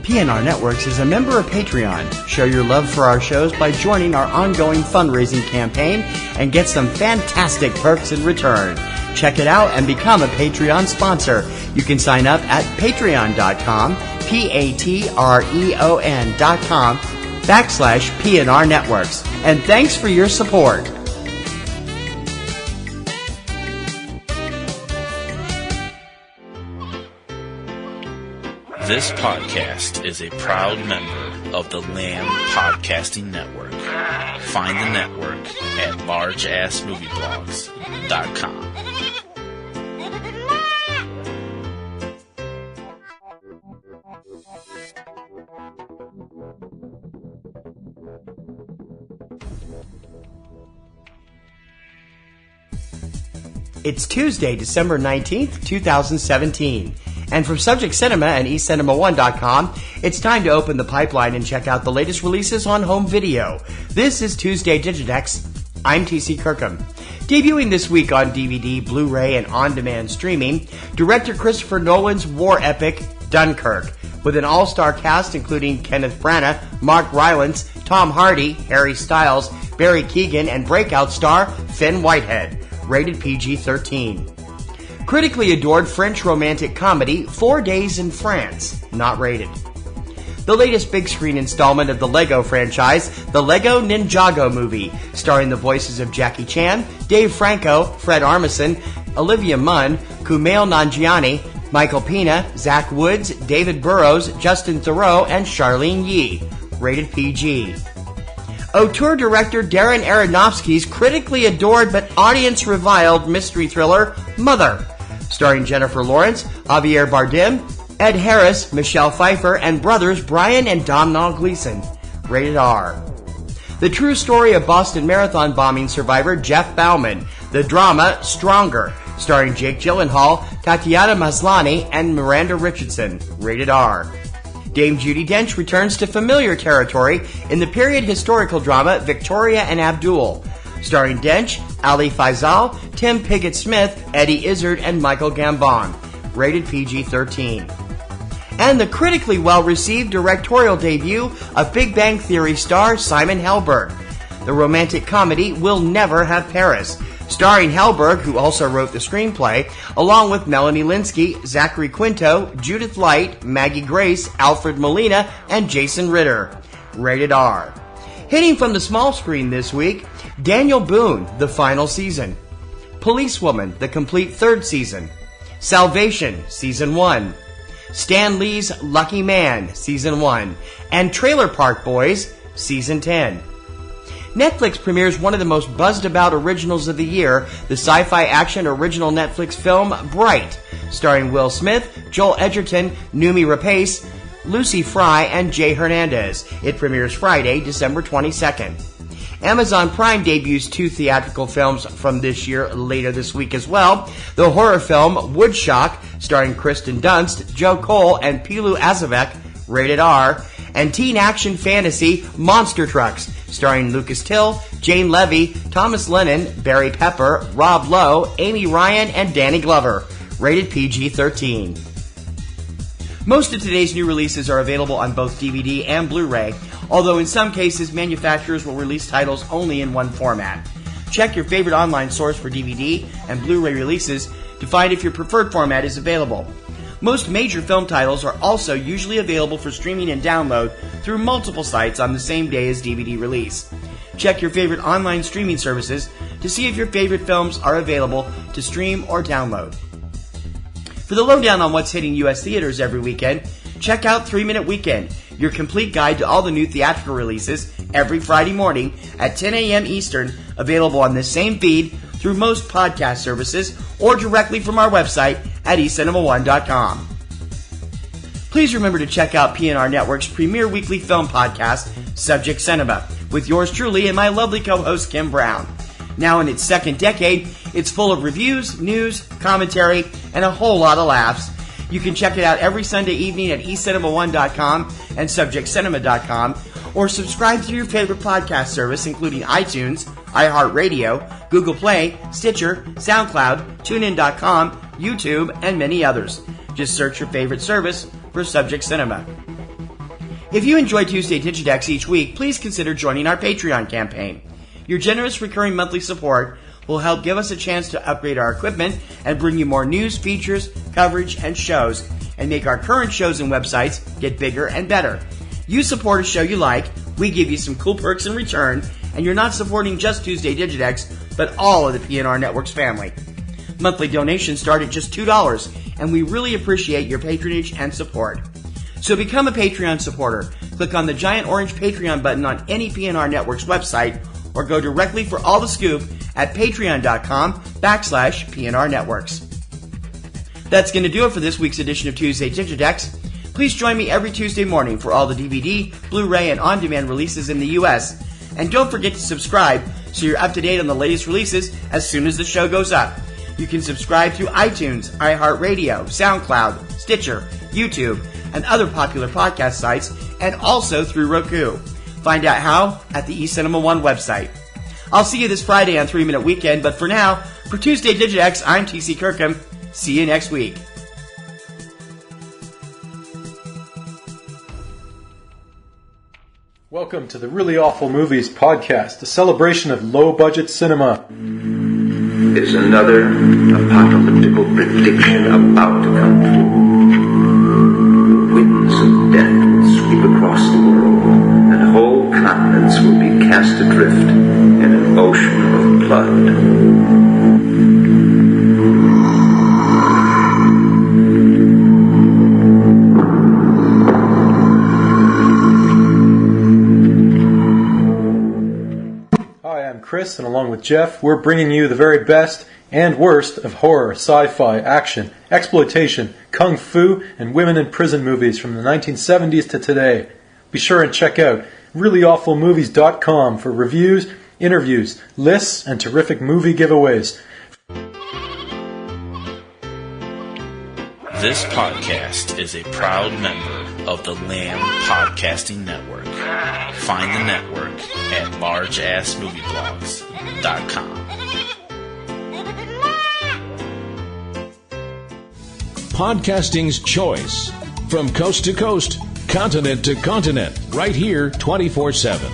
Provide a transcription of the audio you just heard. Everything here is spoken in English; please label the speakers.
Speaker 1: PNR Networks is a member of Patreon. Show your love for our shows by joining our ongoing fundraising campaign and get some fantastic perks in return. Check it out and become a Patreon sponsor. You can sign up at patreon.com, patreon.com/PNR Networks. And thanks for your support.
Speaker 2: This podcast is a proud member of the Lamb Podcasting Network. Find the network at largeassmovieblogs.com.
Speaker 1: It's Tuesday, December 19th, 2017. And from Subject Cinema and eCinemaOne.com, it's time to open the pipeline and check out the latest releases on home video. This is Tuesday Digidex. I'm TC Kirkham. Debuting this week on DVD, Blu-ray, and on-demand streaming, director Christopher Nolan's war epic, Dunkirk, with an all-star cast including Kenneth Branagh, Mark Rylance, Tom Hardy, Harry Styles, Barry Keoghan, and breakout star Finn Whitehead. Rated PG-13. Critically adored French romantic comedy, 4 Days in France, not rated. The latest big screen installment of the Lego franchise, the Lego Ninjago movie, starring the voices of Jackie Chan, Dave Franco, Fred Armisen, Olivia Munn, Kumail Nanjiani, Michael Pena, Zach Woods, David Burrows, Justin Theroux, and Charlene Yee. Rated PG. Auteur director Darren Aronofsky's critically adored but audience-reviled mystery thriller, Mother, starring Jennifer Lawrence, Javier Bardem, Ed Harris, Michelle Pfeiffer, and brothers Brian and Domhnall Gleeson. Rated R. The true story of Boston Marathon bombing survivor Jeff Bauman, the drama Stronger, starring Jake Gyllenhaal, Tatiana Maslany, and Miranda Richardson. Rated R. Dame Judi Dench returns to familiar territory in the period historical drama Victoria and Abdul, starring Dench, Ali Faisal, Tim Pigott-Smith, Eddie Izzard, and Michael Gambon. Rated PG-13. And the critically well-received directorial debut of Big Bang Theory star Simon Helberg. The romantic comedy We'll Never Have Paris, starring Helberg, who also wrote the screenplay, along with Melanie Linsky, Zachary Quinto, Judith Light, Maggie Grace, Alfred Molina, and Jason Ritter. Rated R. Hitting from the small screen this week, Daniel Boone, the final season. Policewoman, the complete third season. Salvation, Season 1. Stan Lee's Lucky Man, Season 1. And Trailer Park Boys, Season 10. Netflix premieres one of the most buzzed-about originals of the year, the sci-fi action original Netflix film Bright, starring Will Smith, Joel Edgerton, Noomi Rapace, Lucy Fry, and Jay Hernandez. It premieres Friday, December 22nd. Amazon Prime debuts 2 theatrical films from this year later this week as well. The horror film Woodshock, starring Kristen Dunst, Joe Cole, and Pilu Azavek, rated R, and teen action fantasy Monster Trucks, starring Lucas Till, Jane Levy, Thomas Lennon, Barry Pepper, Rob Lowe, Amy Ryan, and Danny Glover, rated PG-13. Most of today's new releases are available on both DVD and Blu-ray, although in some cases manufacturers will release titles only in one format. Check your favorite online source for DVD and Blu-ray releases to find if your preferred format is available. Most major film titles are also usually available for streaming and download through multiple sites on the same day as DVD release. Check your favorite online streaming services to see if your favorite films are available to stream or download. For the lowdown on what's hitting U.S. theaters every weekend, check out 3 Minute Weekend, your complete guide to all the new theatrical releases every Friday morning at 10 a.m. Eastern, available on this same feed through most podcast services or directly from our website at eCinemaOne.com. Please remember to check out PNR Network's premier weekly film podcast, Subject Cinema, with yours truly and my lovely co-host Kim Brown. Now in its second decade, it's full of reviews, news, commentary, and a whole lot of laughs. You can check it out every Sunday evening at eCinemaOne.com and SubjectCinema.com, or subscribe to your favorite podcast service, including iTunes, iHeartRadio, Google Play, Stitcher, SoundCloud, TuneIn.com, YouTube, and many others. Just search your favorite service for Subject Cinema. If you enjoy Tuesday Digidex each week, please consider joining our Patreon campaign. Your generous recurring monthly support will help give us a chance to upgrade our equipment and bring you more news, features, coverage, and shows, and make our current shows and websites get bigger and better. You support a show you like, we give you some cool perks in return, and you're not supporting just Tuesday Digidex, but all of the PNRNetworks family. Monthly donations start at just $2, and we really appreciate your patronage and support. So become a Patreon supporter. Click on the giant orange Patreon button on any PNRNetworks website, or go directly for all the scoop at patreon.com/PNRNetworks. That's going to do it for this week's edition of Tuesday Digidex. Please join me every Tuesday morning for all the DVD, Blu-ray, and on-demand releases in the U.S. And don't forget to subscribe so you're up to date on the latest releases as soon as the show goes up. You can subscribe through iTunes, iHeartRadio, SoundCloud, Stitcher, YouTube, and other popular podcast sites, and also through Roku. Find out how at the eCinemaOne website. I'll see you this Friday on 3 Minute Weekend, but for now, for Tuesday Digidex, I'm TC Kirkham. See you next week.
Speaker 3: Welcome to the Really Awful Movies podcast, a celebration of low-budget cinema.
Speaker 4: Is another apocalyptical prediction about to come true. Winds of death will sweep across the world, and whole continents will be cast adrift in an ocean of blood.
Speaker 3: Chris, and along with Jeff, we're bringing you the very best and worst of horror, sci-fi, action, exploitation, kung fu, and women in prison movies from the 1970s to today. Be sure and check out reallyawfulmovies.com for reviews, interviews, lists, and terrific movie giveaways.
Speaker 2: This podcast is a proud member of the Lamb Podcasting Network. Find the network at largeassmovieblogs.com.
Speaker 5: Podcasting's choice. From coast to coast, continent to continent, right here 24/7.